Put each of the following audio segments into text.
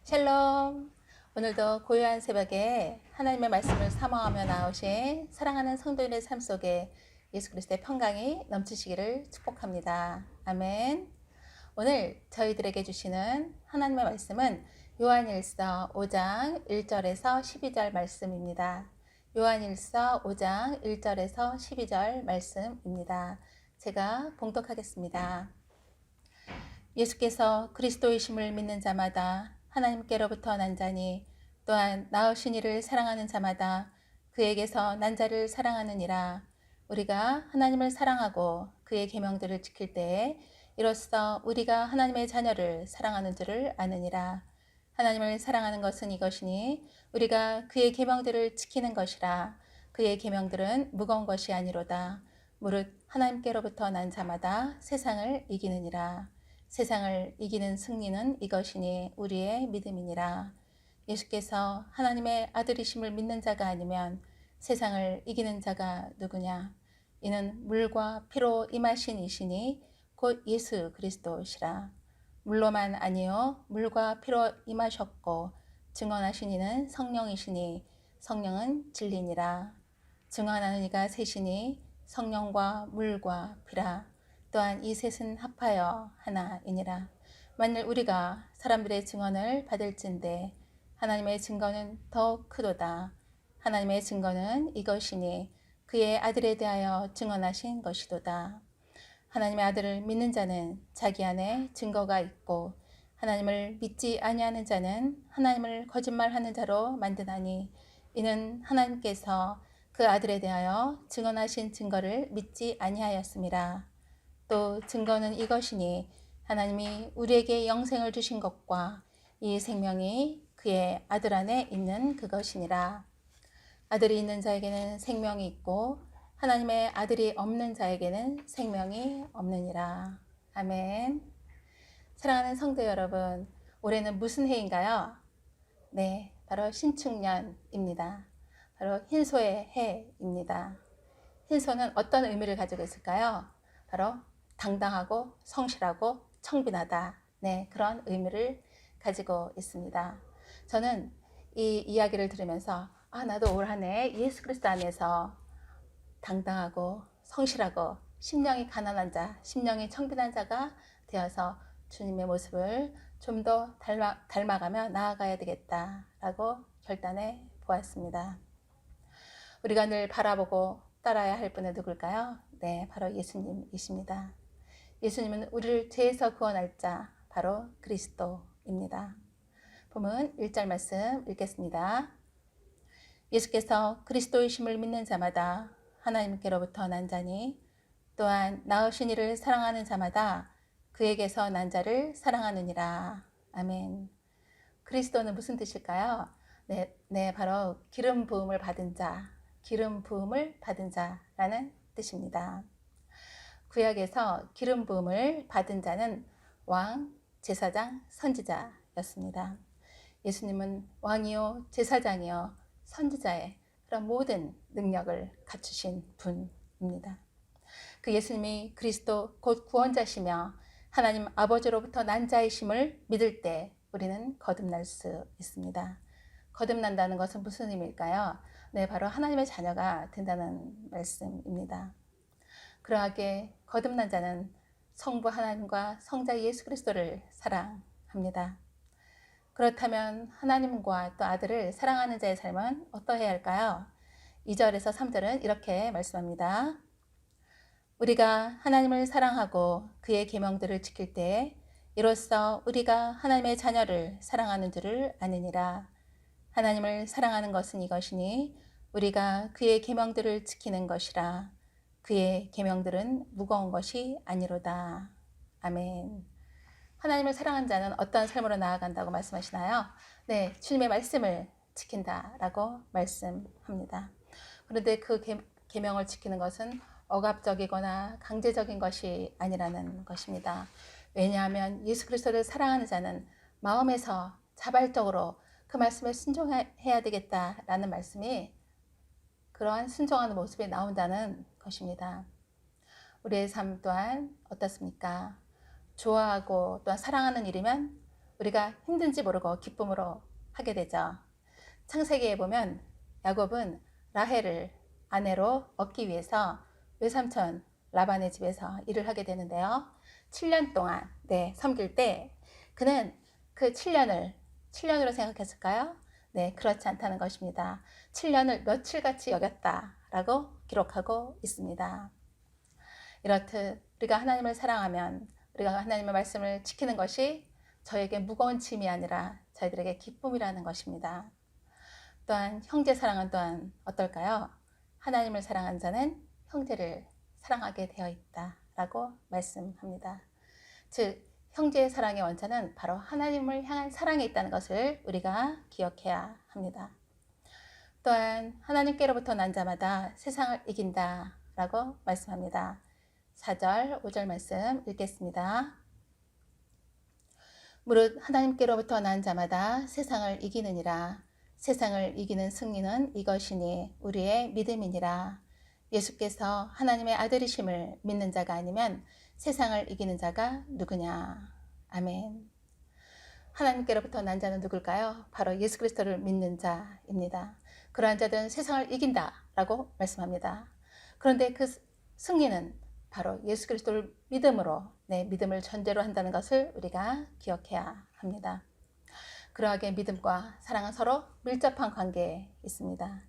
샬롬. 오늘도 고요한 새벽에 하나님의 말씀을 사모하며 나오신 사랑하는 성도인의 삶 속에 예수 그리스도의 평강이 넘치시기를 축복합니다. 아멘. 오늘 저희들에게 주시는 하나님의 말씀은 요한일서 5장 1절에서 12절 말씀입니다. 요한일서 5장 1절에서 12절 말씀입니다. 제가 봉독하겠습니다. 예수께서 그리스도이심을 믿는 자마다 하나님께로부터 난 자니 또한 낳으신 이를 사랑하는 자마다 그에게서 난 자를 사랑하느니라. 우리가 하나님을 사랑하고 그의 계명들을 지킬 때에 이로써 우리가 하나님의 자녀를 사랑하는 줄을 아느니라. 하나님을 사랑하는 것은 이것이니 우리가 그의 계명들을 지키는 것이라. 그의 계명들은 무거운 것이 아니로다. 무릇 하나님께로부터 난 자마다 세상을 이기느니라. 세상을 이기는 승리는 이것이니 우리의 믿음이니라. 예수께서 하나님의 아들이심을 믿는 자가 아니면 세상을 이기는 자가 누구냐? 이는 물과 피로 임하신 이시니 곧 예수 그리스도시라. 물로만 아니요 물과 피로 임하셨고 증언하신 이는 성령이시니 성령은 진리니라. 증언하는 이가 셋이니 성령과 물과 피라. 또한 이 셋은 합하여 하나이니라. 만일 우리가 사람들의 증언을 받을진대 하나님의 증거는 더욱 크도다. 하나님의 증거는 이것이니 그의 아들에 대하여 증언하신 것이도다. 하나님의 아들을 믿는 자는 자기 안에 증거가 있고 하나님을 믿지 아니하는 자는 하나님을 거짓말하는 자로 만드나니 이는 하나님께서 그 아들에 대하여 증언하신 증거를 믿지 아니하였음이라. 또 증거는 이것이니 하나님이 우리에게 영생을 주신 것과 이 생명이 그의 아들 안에 있는 그것이니라. 아들이 있는 자에게는 생명이 있고 하나님의 아들이 없는 자에게는 생명이 없느니라. 아멘. 사랑하는 성도 여러분, 올해는 무슨 해인가요? 네, 바로 신축년입니다. 바로 흰소의 해입니다. 흰소는 어떤 의미를 가지고 있을까요? 바로 당당하고 성실하고 청빈하다. 네, 그런 의미를 가지고 있습니다. 저는 이 이야기를 들으면서 나도 올 한 해 예수 그리스도 안에서 당당하고 성실하고 심령이 가난한 자, 심령이 청빈한 자가 되어서 주님의 모습을 좀 더 닮아가며 나아가야 되겠다라고 결단해 보았습니다. 우리가 늘 바라보고 따라야 할 분은 누굴까요? 네, 바로 예수님이십니다. 예수님은 우리를 죄에서 구원할 자, 바로 그리스도입니다. 본문 1절 말씀 읽겠습니다. 예수께서 그리스도이심을 믿는 자마다 하나님께로부터 난 자니 또한 낳으신 이를 사랑하는 자마다 그에게서 난 자를 사랑하느니라. 아멘. 그리스도는 무슨 뜻일까요? 네, 바로 기름 부음을 받은 자, 기름 부음을 받은 자라는 뜻입니다. 구약에서 기름 부음을 받은 자는 왕, 제사장, 선지자였습니다. 예수님은 왕이요, 제사장이요, 선지자의 그런 모든 능력을 갖추신 분입니다. 그 예수님이 그리스도 곧 구원자시며 하나님 아버지로부터 난 자이심을 믿을 때 우리는 거듭날 수 있습니다. 거듭난다는 것은 무슨 의미일까요? 네, 바로 하나님의 자녀가 된다는 말씀입니다. 그러하게 거듭난 자는 성부 하나님과 성자 예수 그리스도를 사랑합니다. 그렇다면 하나님과 또 아들을 사랑하는 자의 삶은 어떠해야 할까요? 2절에서 3절은 이렇게 말씀합니다. 우리가 하나님을 사랑하고 그의 계명들을 지킬 때에 이로써 우리가 하나님의 자녀를 사랑하는 줄을 아느니라. 하나님을 사랑하는 것은 이것이니 우리가 그의 계명들을 지키는 것이라. 그의 계명들은 무거운 것이 아니로다. 아멘. 하나님을 사랑한 자는 어떤 삶으로 나아간다고 말씀하시나요? 네, 주님의 말씀을 지킨다라고 말씀합니다. 그런데 그 계명을 지키는 것은 억압적이거나 강제적인 것이 아니라는 것입니다. 왜냐하면 예수 그리스도를 사랑하는 자는 마음에서 자발적으로 그 말씀에 순종해야 되겠다라는 말씀이 그러한 순종하는 모습이 나온다는 것입니다. 우리의 삶 또한 어떻습니까? 좋아하고 또한 사랑하는 일이면 우리가 힘든지 모르고 기쁨으로 하게 되죠. 창세기에 보면 야곱은 라헬을 아내로 얻기 위해서 외삼촌 라반의 집에서 일을 하게 되는데요. 7년 동안 섬길 때 그는 그 7년으로 생각했을까요? 네, 그렇지 않다는 것입니다. 7년을 며칠같이 여겼다라고 기록하고 있습니다. 이렇듯 우리가 하나님을 사랑하면 우리가 하나님의 말씀을 지키는 것이 저에게 무거운 짐이 아니라 저희들에게 기쁨이라는 것입니다. 또한 형제 사랑은 또한 어떨까요? 하나님을 사랑한 자는 형제를 사랑하게 되어 있다라고 말씀합니다. 즉 형제의 사랑의 원천은 바로 하나님을 향한 사랑에 있다는 것을 우리가 기억해야 합니다. 또한 하나님께로부터 난 자마다 세상을 이긴다 라고 말씀합니다. 4절, 5절 말씀 읽겠습니다. 무릇 하나님께로부터 난 자마다 세상을 이기느니라. 세상을 이기는 승리는 이것이니 우리의 믿음이니라. 예수께서 하나님의 아들이심을 믿는 자가 아니면 세상을 이기는 자가 누구냐. 아멘. 하나님께로부터 난 자는 누굴까요? 바로 예수 그리스도를 믿는 자입니다. 그러한 자들은 세상을 이긴다 라고 말씀합니다. 그런데 그 승리는 바로 예수 그리스도를 믿음으로 믿음을 전제로 한다는 것을 우리가 기억해야 합니다. 그러하게 믿음과 사랑은 서로 밀접한 관계에 있습니다.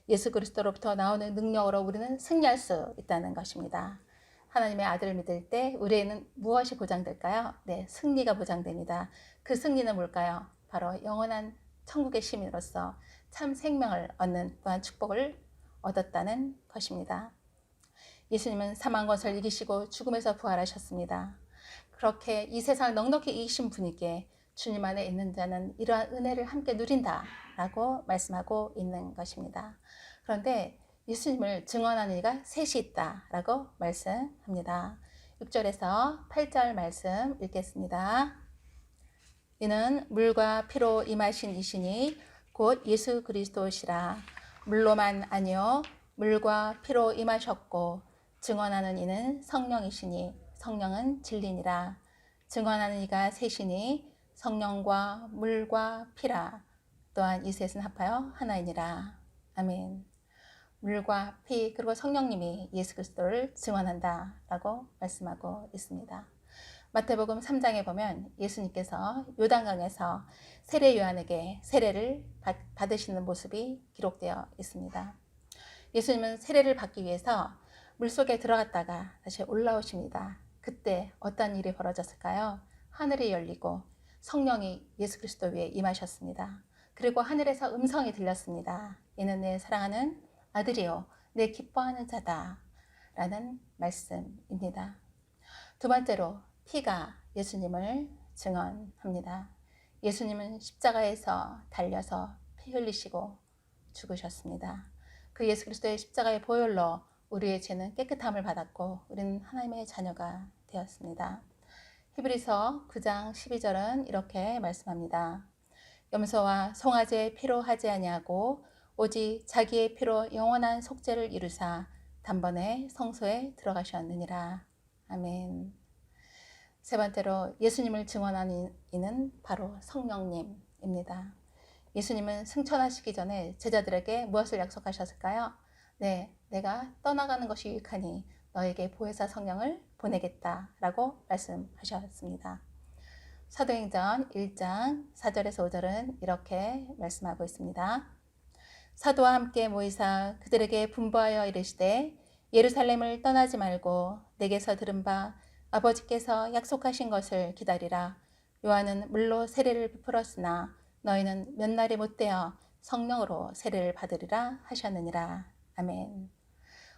예수 그리스도로부터 나오는 능력으로 우리는 승리할 수 있다는 것입니다. 하나님의 아들을 믿을 때 우리에는 무엇이 보장될까요? 네, 승리가 보장됩니다. 그 승리는 뭘까요? 바로 영원한 천국의 시민으로서 참 생명을 얻는 또한 축복을 얻었다는 것입니다. 예수님은 사망 권세를 이기시고 죽음에서 부활하셨습니다. 그렇게 이 세상을 넉넉히 이기신 분에게 주님 안에 있는 자는 이러한 은혜를 함께 누린다 라고 말씀하고 있는 것입니다. 그런데 예수님을 증언하는 이가 셋이 있다 라고 말씀합니다. 6절에서 8절 말씀 읽겠습니다. 이는 물과 피로 임하신 이시니 곧 예수 그리스도시라. 물로만 아니요 물과 피로 임하셨고 증언하는 이는 성령이시니 성령은 진리니라. 증언하는 이가 셋이니 성령과 물과 피라. 또한 이 셋은 합하여 하나이니라. 아멘. 물과 피 그리고 성령님이 예수 그리스도를 증언한다 라고 말씀하고 있습니다. 마태복음 3장에 보면 예수님께서 요단강에서 세례 요한에게 세례를 받으시는 모습이 기록되어 있습니다. 예수님은 세례를 받기 위해서 물속에 들어갔다가 다시 올라오십니다. 그때 어떤 일이 벌어졌을까요? 하늘이 열리고 성령이 예수 그리스도 위에 임하셨습니다. 그리고 하늘에서 음성이 들렸습니다. 이는 내 사랑하는 아들이요 내 기뻐하는 자다 라는 말씀입니다. 두 번째로 피가 예수님을 증언합니다. 예수님은 십자가에서 달려서 피 흘리시고 죽으셨습니다. 그 예수 그리스도의 십자가의 보혈로 우리의 죄는 깨끗함을 받았고 우리는 하나님의 자녀가 되었습니다. 히브리서 9장 12절은 이렇게 말씀합니다. 염소와 송아지의 피로 하지 아니하고 오직 자기의 피로 영원한 속죄를 이루사 단번에 성소에 들어가셨느니라. 아멘. 세 번째로 예수님을 증언하는 이는 바로 성령님입니다. 예수님은 승천하시기 전에 제자들에게 무엇을 약속하셨을까요? 네, 내가 떠나가는 것이 유익하니 너에게 보혜사 성령을 보내겠다라고 말씀하셨습니다. 사도행전 1장 4절에서 5절은 이렇게 말씀하고 있습니다. 사도와 함께 모이사 그들에게 분부하여 이르시되 예루살렘을 떠나지 말고 내게서 들은 바 아버지께서 약속하신 것을 기다리라. 요한은 물로 세례를 베풀었으나 너희는 몇 날이 못되어 성령으로 세례를 받으리라 하셨느니라. 아멘.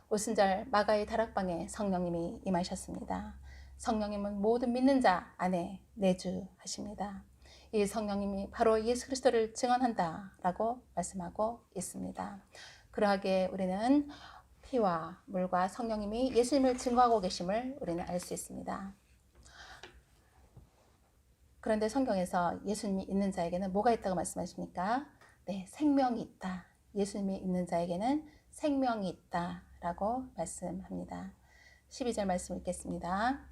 오순절 마가의 다락방에 성령님이 임하셨습니다. 성령님은 모든 믿는 자 안에 내주하십니다. 이 성령님이 바로 예수 그리스도를 증언한다 라고 말씀하고 있습니다. 그러하게 우리는 피와 물과 성령님이 예수님을 증거하고 계심을 우리는 알 수 있습니다. 그런데 성경에서 예수님이 있는 자에게는 뭐가 있다고 말씀하십니까? 네, 생명이 있다. 예수님이 있는 자에게는 생명이 있다 라고 말씀합니다. 12절 말씀 읽겠습니다.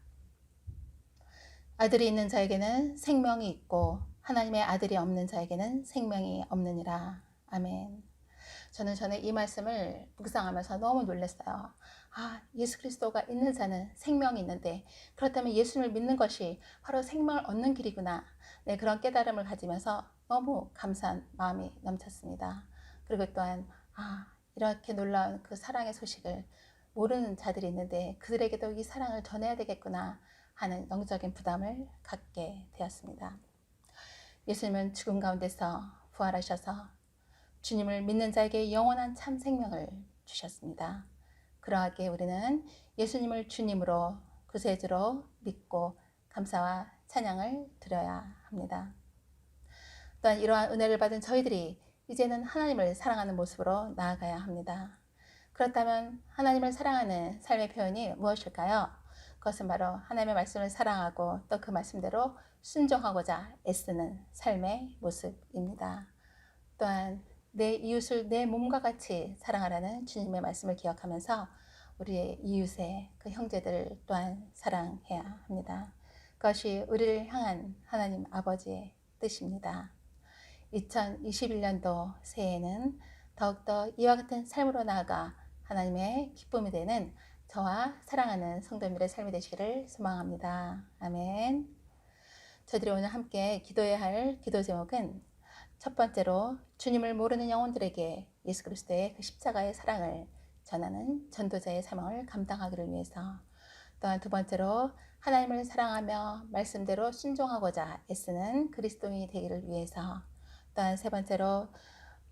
아들이 있는 자에게는 생명이 있고 하나님의 아들이 없는 자에게는 생명이 없느니라. 아멘. 저는 전에 이 말씀을 묵상하면서 너무 놀랐어요. 아, 예수 그리스도가 있는 자는 생명이 있는데 그렇다면 예수님을 믿는 것이 바로 생명을 얻는 길이구나. 네, 그런 깨달음을 가지면서 너무 감사한 마음이 넘쳤습니다. 그리고 또한 이렇게 놀라운 그 사랑의 소식을 모르는 자들이 있는데 그들에게도 이 사랑을 전해야 되겠구나 하는 영적인 부담을 갖게 되었습니다. 예수님은 죽음 가운데서 부활하셔서 주님을 믿는 자에게 영원한 참 생명을 주셨습니다. 그러하기에 우리는 예수님을 주님으로 구세주로 믿고 감사와 찬양을 드려야 합니다. 또한 이러한 은혜를 받은 저희들이 이제는 하나님을 사랑하는 모습으로 나아가야 합니다. 그렇다면 하나님을 사랑하는 삶의 표현이 무엇일까요? 그것은 바로 하나님의 말씀을 사랑하고 또 그 말씀대로 순종하고자 애쓰는 삶의 모습입니다. 또한 내 이웃을 내 몸과 같이 사랑하라는 주님의 말씀을 기억하면서 우리의 이웃의 그 형제들을 또한 사랑해야 합니다. 그것이 우리를 향한 하나님 아버지의 뜻입니다. 2021년도 새해에는 더욱더 이와 같은 삶으로 나아가 하나님의 기쁨이 되는 저와 사랑하는 성도님들의 삶이 되시기를 소망합니다. 아멘. 저희들이 오늘 함께 기도해야 할 기도 제목은 첫 번째로 주님을 모르는 영혼들에게 예수 그리스도의 그 십자가의 사랑을 전하는 전도자의 사명을 감당하기를 위해서, 또한 두 번째로 하나님을 사랑하며 말씀대로 순종하고자 애쓰는 그리스도인이 되기를 위해서, 또한 세 번째로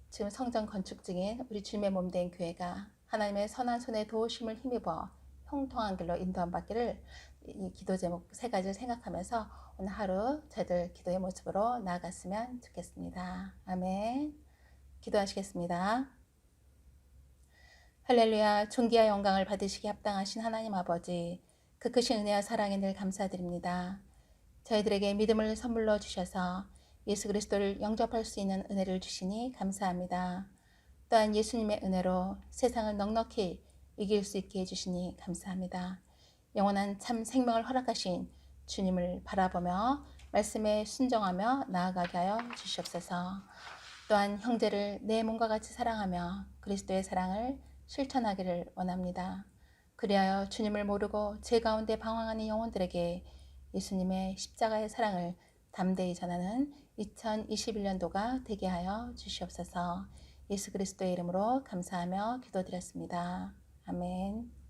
지금 성전 건축 중인 우리 주님의 몸된 교회가 하나님의 선한 손에 도우심을 힘입어 형통한 길로 인도함 받기를, 이 기도 제목 세 가지를 생각하면서 오늘 하루 저희들 기도의 모습으로 나아갔으면 좋겠습니다. 아멘. 기도하시겠습니다. 할렐루야. 존귀와 영광을 받으시기 합당하신 하나님 아버지, 그 크신 은혜와 사랑에 늘 감사드립니다. 저희들에게 믿음을 선물로 주셔서 예수 그리스도를 영접할 수 있는 은혜를 주시니 감사합니다. 또한 예수님의 은혜로 세상을 넉넉히 이길 수 있게 해주시니 감사합니다. 영원한 참 생명을 허락하신 주님을 바라보며 말씀에 순종하며 나아가게 하여 주시옵소서. 또한 형제를 내 몸과 같이 사랑하며 그리스도의 사랑을 실천하기를 원합니다. 그리하여 주님을 모르고 제 가운데 방황하는 영혼들에게 예수님의 십자가의 사랑을 담대히 전하는 2021년도가 되게 하여 주시옵소서. 예수 그리스도의 이름으로 감사하며 기도드렸습니다. 아멘.